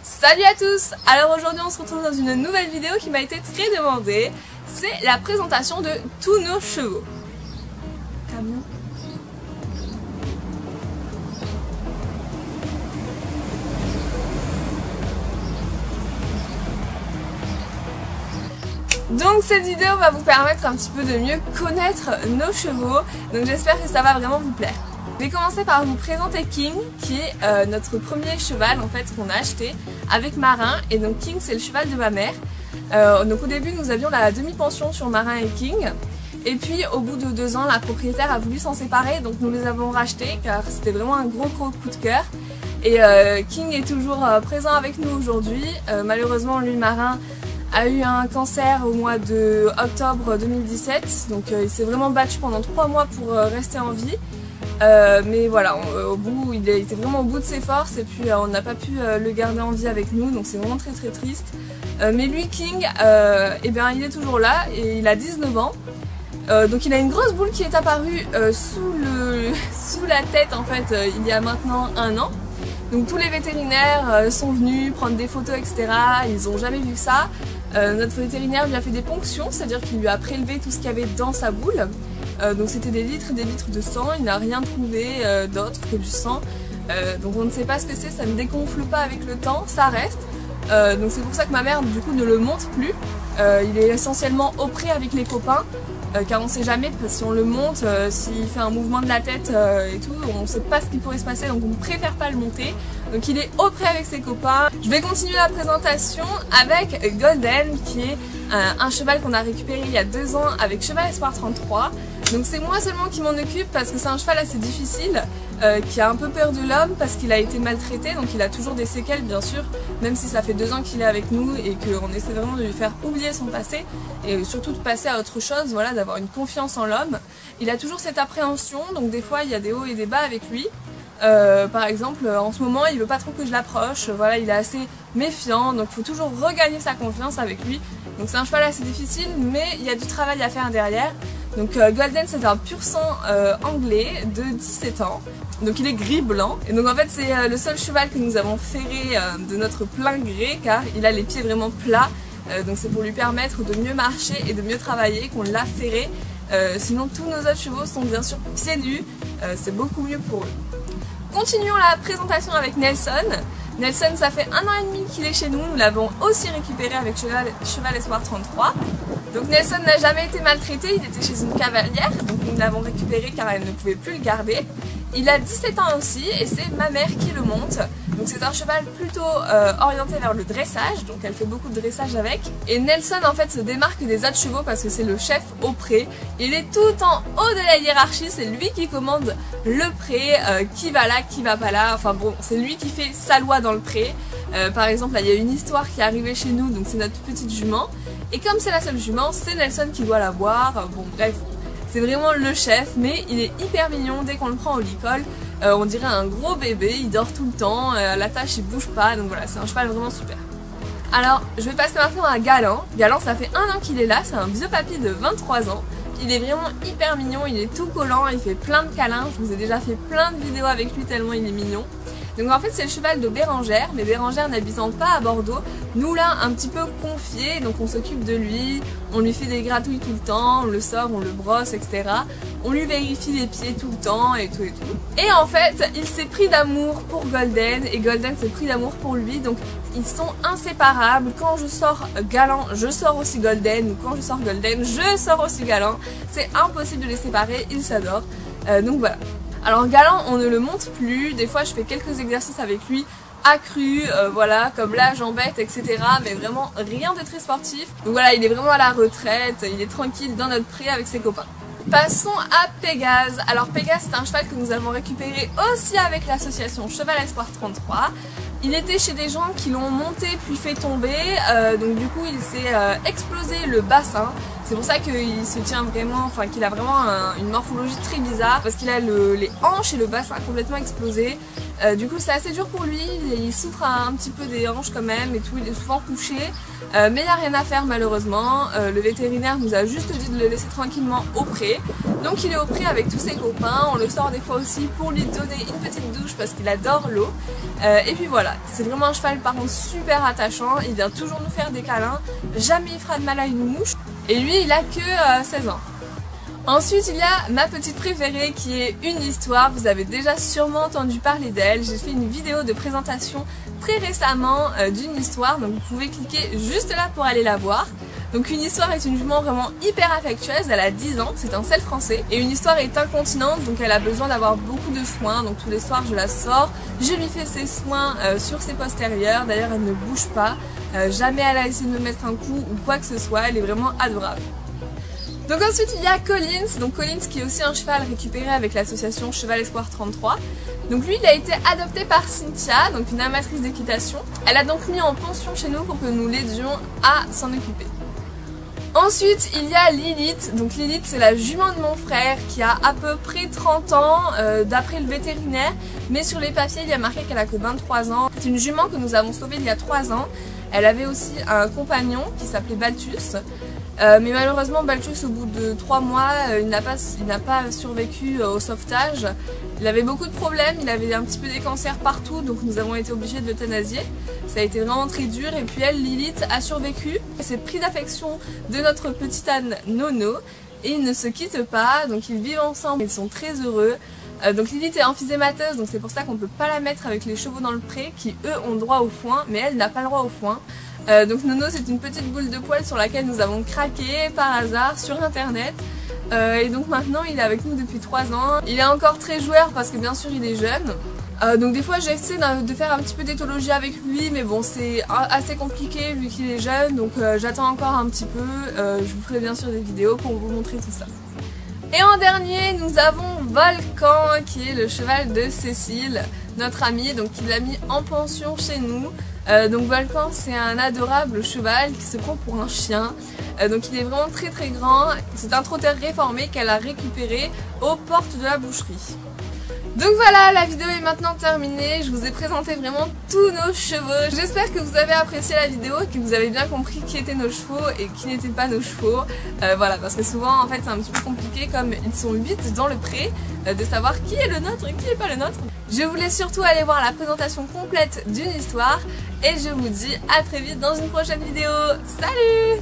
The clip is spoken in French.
Salut à tous! Alors aujourd'hui on se retrouve dans une nouvelle vidéo qui m'a été très demandée. C'est la présentation de tous nos chevaux. Camion. Donc cette vidéo va vous permettre un petit peu de mieux connaître nos chevaux. Donc j'espère que ça va vraiment vous plaire. Je vais commencer par vous présenter King, qui est notre premier cheval en fait qu'on a acheté avec Marin. Et donc King c'est le cheval de ma mère. Donc au début nous avions la demi-pension sur Marin et King. Et puis au bout de 2 ans la propriétaire a voulu s'en séparer, donc nous les avons rachetés car c'était vraiment un gros coup de cœur. Et King est toujours présent avec nous aujourd'hui. Malheureusement lui Marin a eu un cancer au mois de octobre 2017. Donc il s'est vraiment battu pendant 3 mois pour rester en vie. Mais voilà, au bout, il était vraiment au bout de ses forces et puis on n'a pas pu le garder en vie avec nous, donc c'est vraiment très triste. Mais lui, King, eh bien, il est toujours là et il a 19 ans. Donc il a une grosse boule qui est apparue sous la tête en fait il y a maintenant 1 an. Donc tous les vétérinaires sont venus prendre des photos etc. Ils n'ont jamais vu ça. Notre vétérinaire lui a fait des ponctions, c'est-à-dire qu'il lui a prélevé tout ce qu'il y avait dans sa boule. Donc c'était des litres et des litres de sang, il n'a rien trouvé d'autre que du sang. Donc on ne sait pas ce que c'est, ça ne dégonfle pas avec le temps, ça reste. Donc c'est pour ça que ma mère du coup ne le monte plus. Il est essentiellement au pré avec les copains. Car on ne sait jamais, parce que si on le monte, s'il fait un mouvement de la tête et tout, on ne sait pas ce qui pourrait se passer, donc on préfère pas le monter. Donc il est au pré avec ses copains. Je vais continuer la présentation avec Golden, qui est un cheval qu'on a récupéré il y a 2 ans avec Cheval Espoir 33. Donc c'est moi seulement qui m'en occupe parce que c'est un cheval assez difficile, qui a un peu peur de l'homme parce qu'il a été maltraité, donc il a toujours des séquelles bien sûr, même si ça fait 2 ans qu'il est avec nous et qu'on essaie vraiment de lui faire oublier son passé et surtout de passer à autre chose, voilà, d'avoir une confiance en l'homme. Il a toujours cette appréhension, donc des fois il y a des hauts et des bas avec lui. Par exemple en ce moment il veut pas trop que je l'approche, voilà, il est assez méfiant, donc il faut toujours regagner sa confiance avec lui. Donc c'est un cheval assez difficile mais il y a du travail à faire derrière. Donc Golden c'est un pur sang anglais de 17 ans, donc il est gris-blanc. Et donc en fait c'est le seul cheval que nous avons ferré de notre plein gré car il a les pieds vraiment plats. Donc c'est pour lui permettre de mieux marcher et de mieux travailler qu'on l'a ferré. Sinon tous nos autres chevaux sont bien sûr pieds nus, c'est beaucoup mieux pour eux. Continuons la présentation avec Nelson. Nelson, ça fait 1 an et demi qu'il est chez nous, nous l'avons aussi récupéré avec Cheval Espoir 33. Donc Nelson n'a jamais été maltraité, il était chez une cavalière, donc nous l'avons récupéré car elle ne pouvait plus le garder. Il a 17 ans aussi et c'est ma mère qui le monte. Donc c'est un cheval plutôt orienté vers le dressage, donc elle fait beaucoup de dressage avec. Et Nelson en fait se démarque des autres chevaux parce que c'est le chef au pré. Il est tout en haut de la hiérarchie, c'est lui qui commande le pré, qui va là, qui va pas là. Enfin bon, c'est lui qui fait sa loi dans le pré. Par exemple là il y a une histoire qui est arrivée chez nous, donc c'est notre petite jument. Et comme c'est la seule jument, c'est Nelson qui doit la voir. Bon bref, c'est vraiment le chef, mais il est hyper mignon dès qu'on le prend au licol. On dirait un gros bébé, il dort tout le temps, la tâche il bouge pas, donc voilà, c'est un cheval vraiment super. Alors, je vais passer maintenant à Galant. Galant, ça fait 1 an qu'il est là, c'est un vieux papy de 23 ans. Il est vraiment hyper mignon, il est tout collant, il fait plein de câlins, je vous ai déjà fait plein de vidéos avec lui tellement il est mignon. Donc en fait c'est le cheval de Bérangère, mais Bérangère n'habitant pas à Bordeaux, nous l'a un petit peu confié, donc on s'occupe de lui, on lui fait des gratouilles tout le temps, on le sort, on le brosse, etc. On lui vérifie les pieds tout le temps et tout. Et en fait il s'est pris d'amour pour Golden et Golden s'est pris d'amour pour lui, donc ils sont inséparables. Quand je sors Galant, je sors aussi Golden, ou quand je sors Golden, je sors aussi Galant. C'est impossible de les séparer, ils s'adorent. Donc voilà. Alors Galant on ne le monte plus, des fois je fais quelques exercices avec lui accrus, voilà, comme la jambette etc. Mais vraiment rien de très sportif. Donc voilà, il est vraiment à la retraite, il est tranquille dans notre pré avec ses copains. Passons à Pégase. Alors Pégase c'est un cheval que nous avons récupéré aussi avec l'association Cheval Espoir 33. Il était chez des gens qui l'ont monté puis fait tomber, donc du coup il s'est explosé le bassin. C'est pour ça qu'il se tient vraiment, enfin qu'il a vraiment une morphologie très bizarre parce qu'il a les hanches et le bassin complètement explosé. Du coup c'est assez dur pour lui, il souffre un petit peu des hanches quand même et tout, il est souvent couché. Mais il n'y a rien à faire malheureusement, le vétérinaire nous a juste dit de le laisser tranquillement au pré. Donc il est au pré avec tous ses copains, on le sort des fois aussi pour lui donner une petite douche parce qu'il adore l'eau. Et puis voilà, c'est vraiment un cheval par contre super attachant, il vient toujours nous faire des câlins, jamais il fera de mal à une mouche. Et lui il a que 16 ans. Ensuite il y a ma petite préférée qui est Une Histoire, vous avez déjà sûrement entendu parler d'elle, j'ai fait une vidéo de présentation très récemment d'Une Histoire, donc vous pouvez cliquer juste là pour aller la voir. Donc Une Histoire est une jument vraiment hyper affectueuse, elle a 10 ans, c'est un sel français. Et Une Histoire est incontinente, donc elle a besoin d'avoir beaucoup de soins, donc tous les soirs je la sors, je lui fais ses soins sur ses postérieurs, d'ailleurs elle ne bouge pas, jamais elle a essayé de me mettre un coup ou quoi que ce soit, elle est vraiment adorable. Donc ensuite il y a Collins, donc Collins qui est aussi un cheval récupéré avec l'association Cheval Espoir 33. Donc lui il a été adopté par Cynthia, donc une amatrice d'équitation. Elle a donc mis en pension chez nous pour que nous l'aidions à s'en occuper. Ensuite il y a Lilith, donc Lilith c'est la jument de mon frère qui a à peu près 30 ans d'après le vétérinaire, mais sur les papiers il y a marqué qu'elle a que 23 ans. C'est une jument que nous avons sauvée il y a 3 ans. Elle avait aussi un compagnon qui s'appelait Balthus. Mais malheureusement Balthus au bout de 3 mois il n'a pas survécu au sauvetage. Il avait beaucoup de problèmes, il avait un petit peu des cancers partout, donc nous avons été obligés de l'euthanasier. Ça a été vraiment très dur et puis elle, Lilith, a survécu. Elle s'est pris d'affection de notre petite âne Nono et ils ne se quittent pas, donc ils vivent ensemble, ils sont très heureux. Donc Lilith est emphysémateuse, donc c'est pour ça qu'on ne peut pas la mettre avec les chevaux dans le pré qui eux ont droit au foin, mais elle n'a pas le droit au foin. Donc Nono c'est une petite boule de poil sur laquelle nous avons craqué par hasard sur internet. Et donc maintenant il est avec nous depuis 3 ans. Il est encore très joueur parce que bien sûr il est jeune. Donc des fois j'essaie de faire un petit peu d'éthologie avec lui, mais bon c'est assez compliqué vu qu'il est jeune, donc j'attends encore un petit peu. Je vous ferai bien sûr des vidéos pour vous montrer tout ça. Et en dernier nous avons Volcan qui est le cheval de Cécile, notre amie, donc il l'a mis en pension chez nous. Donc Volcan c'est un adorable cheval qui se prend pour un chien, donc il est vraiment très très grand, c'est un trotteur réformé qu'elle a récupéré aux portes de la boucherie. Donc voilà, la vidéo est maintenant terminée, je vous ai présenté vraiment tous nos chevaux. J'espère que vous avez apprécié la vidéo et que vous avez bien compris qui étaient nos chevaux et qui n'étaient pas nos chevaux. Voilà, parce que souvent en fait c'est un petit peu compliqué comme ils sont 8 dans le pré, de savoir qui est le nôtre et qui n'est pas le nôtre. Je vous laisse surtout aller voir la présentation complète d'Une Histoire et je vous dis à très vite dans une prochaine vidéo. Salut!